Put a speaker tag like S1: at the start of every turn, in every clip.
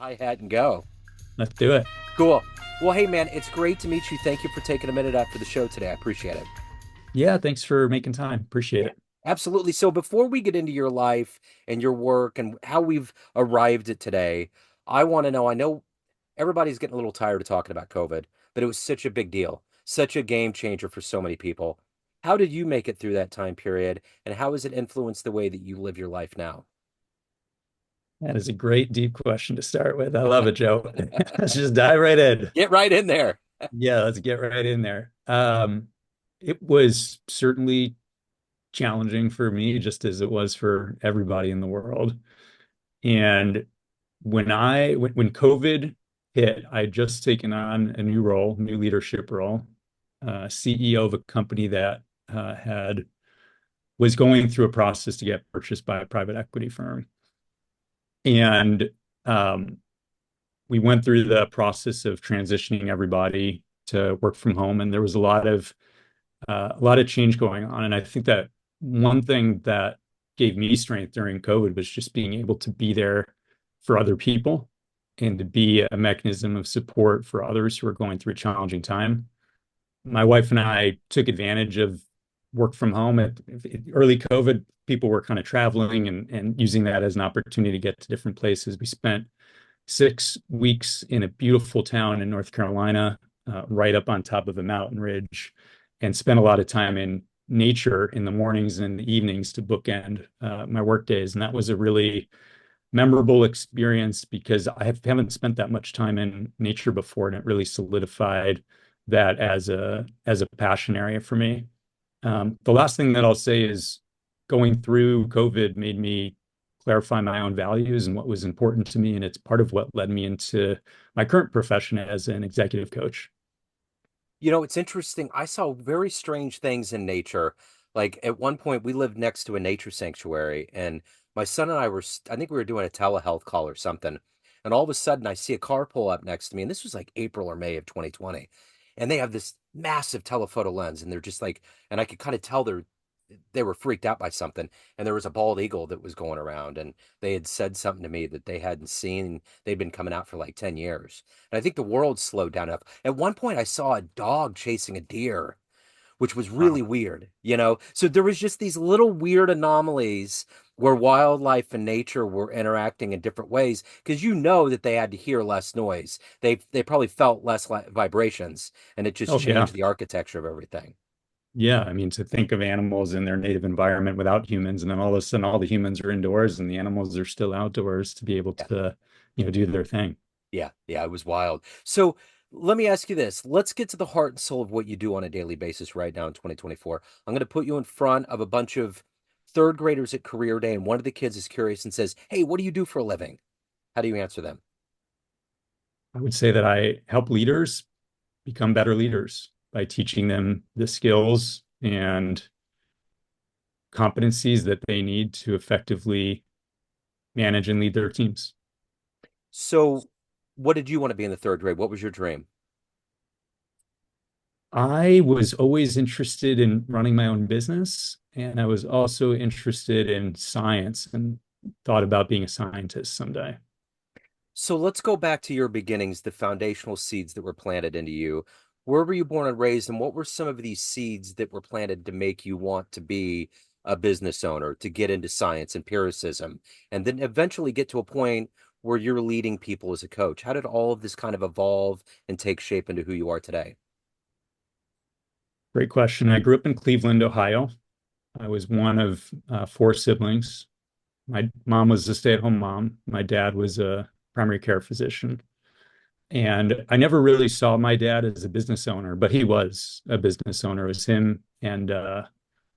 S1: hi hat and go.
S2: Let's do it.
S1: Cool. Well, hey, man, it's great to meet you. Thank you for taking a minute out for the show today. I appreciate it.
S2: Yeah, thanks for making time. Appreciate
S1: Yeah,
S2: it.
S1: absolutely. So, before we get into your life and your work and how we've arrived at today, I know everybody's getting a little tired of talking about COVID, but it was such a big deal, such a game changer for so many people. How did you make it through that time period, and how has it influenced the way that you live your life now?
S2: That is a great deep question to start with. I love it, Joe. Let's just dive right in.
S1: Get right in there.
S2: Yeah, let's get right in there. It was certainly challenging for me, just as it was for everybody in the world. And when COVID hit, I had just taken on a new role, new leadership role, CEO of a company that had was going through a process to get purchased by a private equity firm. And um, we went through the process of transitioning everybody to work from home, and there was a lot of change going on. And I think that one thing that gave me strength during COVID was just being able to be there for other people and to be a mechanism of support for others who are going through a challenging time. My wife and I took advantage of work from home. At early COVID, people were kind of traveling and using that as an opportunity to get to different places. We spent 6 weeks in a beautiful town in North Carolina, right up on top of a mountain ridge, and spent a lot of time in nature in the mornings and the evenings to bookend my work days. And that was a really memorable experience because haven't spent that much time in nature before, and it really solidified that as a passion area for me. The last thing that I'll say is going through COVID made me clarify my own values and what was important to me, and it's part of what led me into my current profession as an executive coach.
S1: It's interesting. I saw very strange things in nature. Like at one point, we lived next to a nature sanctuary, and my son and I think we were doing a telehealth call or something. And all of a sudden, I see a car pull up next to me, and this was like April or May of 2020. And they have this massive telephoto lens, and they're just like, and I could kind of tell they were freaked out by something. And there was a bald eagle that was going around, and they had said something to me that they hadn't seen. They'd been coming out for like 10 years. And I think the world slowed down enough. At one point, I saw a dog chasing a deer, which was really
S2: Wow.
S1: weird. So there was just these little weird anomalies where wildlife and nature were interacting in different ways because you know that they had to hear less noise. They probably felt less vibrations, and it just
S2: Oh yeah.
S1: changed the architecture of everything.
S2: Yeah. I mean, to think of animals in their native environment without humans, and then all of a sudden all the humans are indoors and the animals are still outdoors to be able
S1: Yeah.
S2: to, do their thing.
S1: Yeah, yeah, it was wild. So let me ask you this. Let's get to the heart and soul of what you do on a daily basis right now in 2024. I'm going to put you in front of a bunch of third graders at career day, and one of the kids is curious and says, "Hey, what do you do for a living?" How do you answer them?
S2: I would say that I help leaders become better leaders by teaching them the skills and competencies that they need to effectively manage and lead their teams.
S1: So, what did you want to be in the third grade? What was your dream?
S2: I was always interested in running my own business, and I was also interested in science and thought about being a scientist someday.
S1: So, let's go back to your beginnings, the foundational seeds that were planted into you. Where were you born and raised, and what were some of these seeds that were planted to make you want to be a business owner, to get into science, empiricism, and then eventually get to a point where you're leading people as a coach? How did all of this kind of evolve and take shape into who you are today?
S2: Great question. I grew up in Cleveland, Ohio. I was one of four siblings. My mom was a stay-at-home mom. My dad was a primary care physician. And I never really saw my dad as a business owner, but he was a business owner. It was him and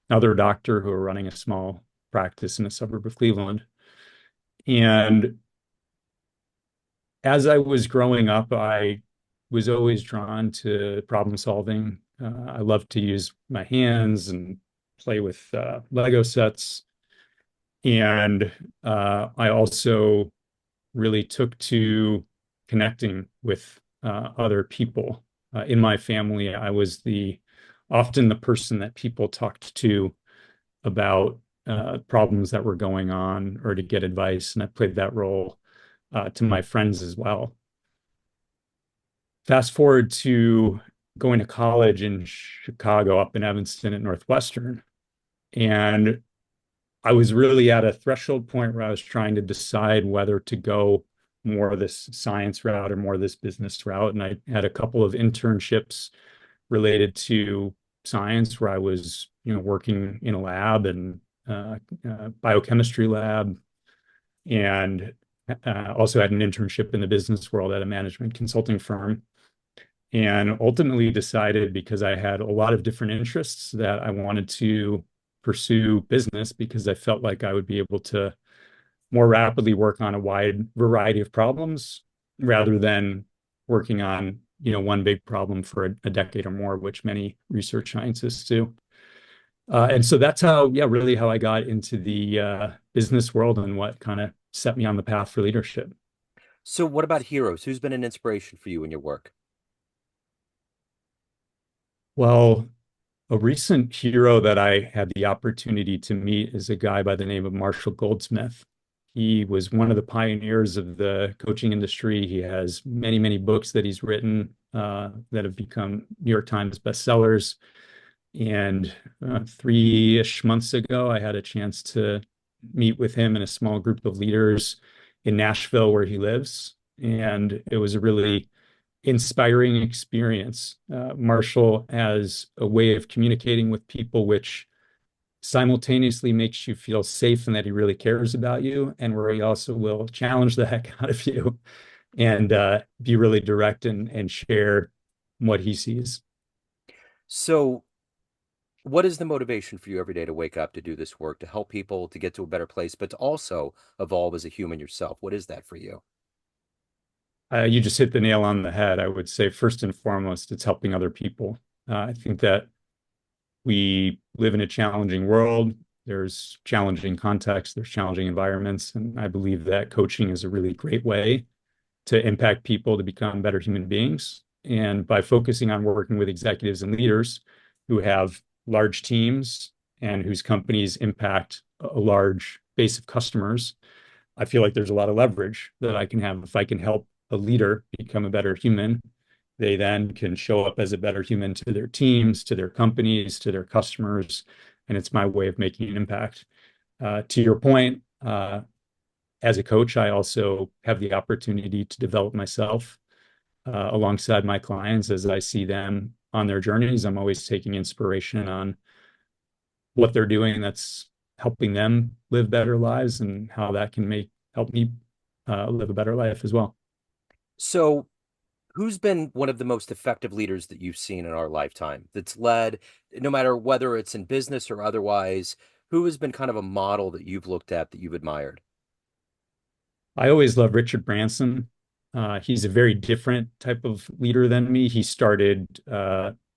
S2: another doctor who were running a small practice in a suburb of Cleveland. And as I was growing up, I was always drawn to problem solving. I loved to use my hands and play with Lego sets. And I also really took to connecting with other people. In my family, I was the often the person that people talked to about problems that were going on or to get advice, and I played that role to my friends as well. Fast forward to going to college in Chicago, up in Evanston at Northwestern. And I was really at a threshold point where I was trying to decide whether to go more of this science route or more of this business route. And I had a couple of internships related to science where I was, working in a lab and biochemistry lab, and also had an internship in the business world at a management consulting firm. And ultimately decided, because I had a lot of different interests, that I wanted to pursue business because I felt like I would be able to more rapidly work on a wide variety of problems rather than working on, one big problem for a decade or more, which many research scientists do. And so that's how, yeah, really how I got into the business world and what kind of set me on the path for leadership.
S1: So what about heroes? Who's been an inspiration for you in your work?
S2: Well, a recent hero that I had the opportunity to meet is a guy by the name of Marshall Goldsmith. He was one of the pioneers of the coaching industry. He has many, many books that he's written that have become New York Times bestsellers. And 3-ish months ago, I had a chance to meet with him and a small group of leaders in Nashville, where he lives. And it was a really inspiring experience. Marshall has a way of communicating with people which simultaneously makes you feel safe and that he really cares about you, and where he also will challenge the heck out of you and be really direct and share what he sees.
S1: So what is the motivation for you every day to wake up to do this work, to help people to get to a better place, but to also evolve as a human yourself? What is that for you?
S2: You just hit the nail on the head. I would say first and foremost, it's helping other people. I think that we live in a challenging world. There's challenging contexts, there's challenging environments, and I believe that coaching is a really great way to impact people to become better human beings. And by focusing on working with executives and leaders who have large teams and whose companies impact a large base of customers, I feel like there's a lot of leverage that I can have. If I can help a leader become a better human, they then can show up as a better human to their teams, to their companies, to their customers. And it's my way of making an impact. To your point, as a coach, I also have the opportunity to develop myself alongside my clients as I see them on their journeys. I'm always taking inspiration on what they're doing that's helping them live better lives and how that can help me live a better life as well.
S1: So who's been one of the most effective leaders that you've seen in our lifetime that's led, no matter whether it's in business or otherwise, who has been kind of a model that you've looked at that you've admired?
S2: I always love Richard Branson. He's a very different type of leader than me. He started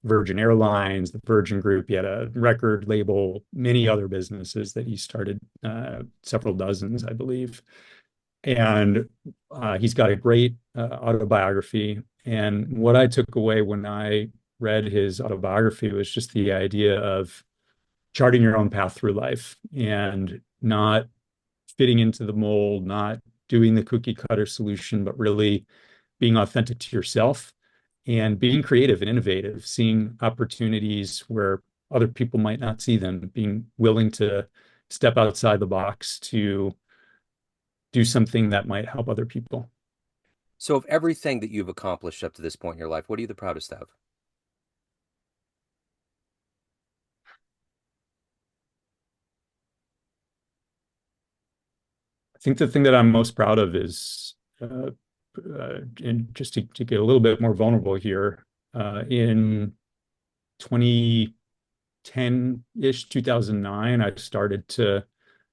S2: Virgin Airlines, the Virgin Group. He had a record label, many other businesses that he started, several dozens, I believe. And he's got a great autobiography. And what I took away when I read his autobiography was just the idea of charting your own path through life and not fitting into the mold, not doing the cookie cutter solution, but really being authentic to yourself and being creative and innovative, seeing opportunities where other people might not see them, being willing to step outside the box to do something that might help other people.
S1: So, of everything that you've accomplished up to this point in your life, what are you the proudest of?
S2: I think the thing that I'm most proud of is, and just to get a little bit more vulnerable here, in 2010-ish, 2009, I started to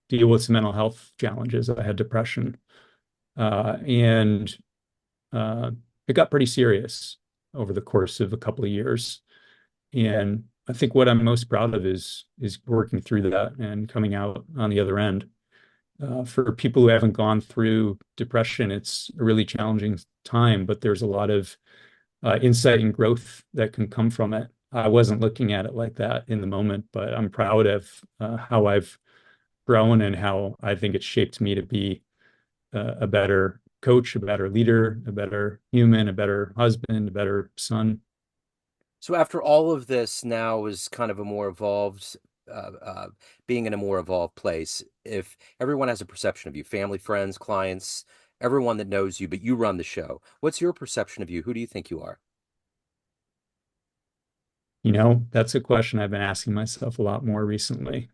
S2: deal with some mental health challenges. I had depression, and uh, it got pretty serious over the course of a couple of years. And I think what I'm most proud of is working through that and coming out on the other end. For people who haven't gone through depression, it's a really challenging time, but there's a lot of insight and growth that can come from it. I wasn't looking at it like that in the moment, but I'm proud of how I've grown and how I think it's shaped me to be a better coach, a better leader, a better human, a better husband, a better son.
S1: So after all of this now is kind of a more evolved, being in a more evolved place, if everyone has a perception of you, family, friends, clients, everyone that knows you, but you run the show, what's your perception of you? Who do you think you are?
S2: That's a question I've been asking myself a lot more recently,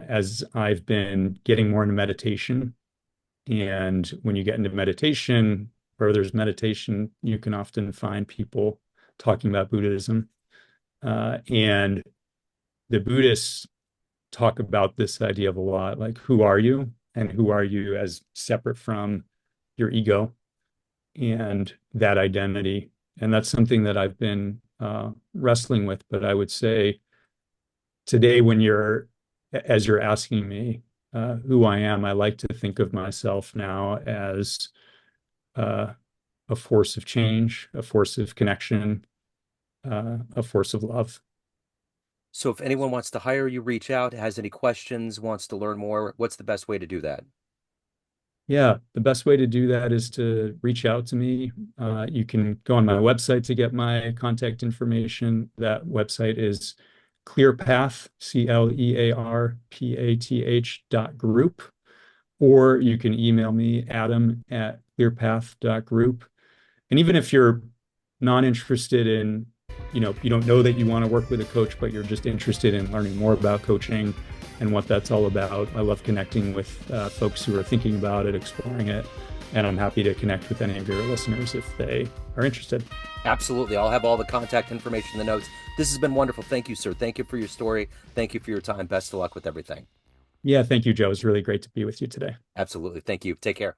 S2: as I've been getting more into meditation. And when you get into meditation, where there's meditation, you can often find people talking about Buddhism. And the Buddhists talk about this idea of a lot, like who are you and who are you as separate from your ego and that identity. And that's something that I've been wrestling with. But I would say today, as you're asking me who I am, I like to think of myself now as uh, a force of change, a force of connection, a force of love.
S1: So if anyone wants to hire you, reach out, has any questions, wants to learn more, what's the best way to do that?
S2: Yeah, the best way to do that is to reach out to me. You can go on my website to get my contact information. That website is ClearPath, ClearPath.group, or you can email me, adam@clearpath.group. And even if you're not interested in, you don't know that you want to work with a coach, but you're just interested in learning more about coaching and what that's all about. I love connecting with folks who are thinking about it, exploring it. And I'm happy to connect with any of your listeners if they are interested.
S1: Absolutely. I'll have all the contact information in the notes. This has been wonderful. Thank you, sir. Thank you for your story. Thank you for your time. Best of luck with everything.
S2: Yeah, thank you, Joe. It's really great to be with you today.
S1: Absolutely. Thank you. Take care.